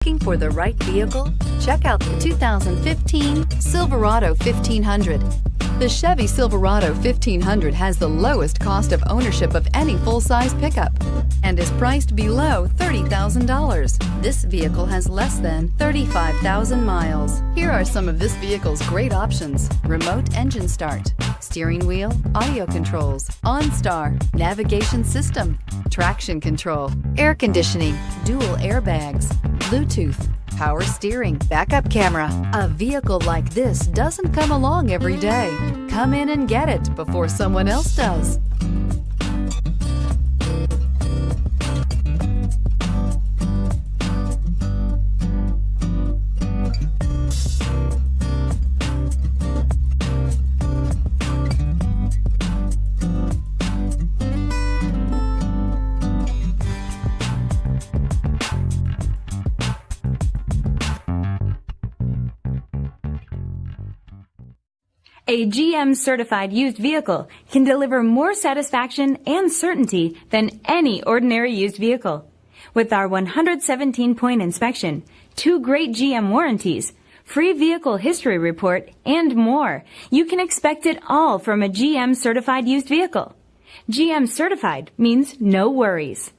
Looking for the right vehicle? Check out the 2015 Silverado 1500. The Chevy Silverado 1500 has the lowest cost of ownership of any full-size pickup and is priced below $30,000. This vehicle has less than 35,000 miles. Here are some of this vehicle's great options: remote engine start, steering wheel audio controls, OnStar, navigation system, traction control, air conditioning, dual airbags, Bluetooth, power steering, backup camera. A vehicle like this doesn't come along every day. Come in and get it before someone else does. A GM certified used vehicle can deliver more satisfaction and certainty than any ordinary used vehicle. With our 117-point inspection, 2 great GM warranties, free vehicle history report, and more, you can expect it all from a GM certified used vehicle. GM certified means no worries.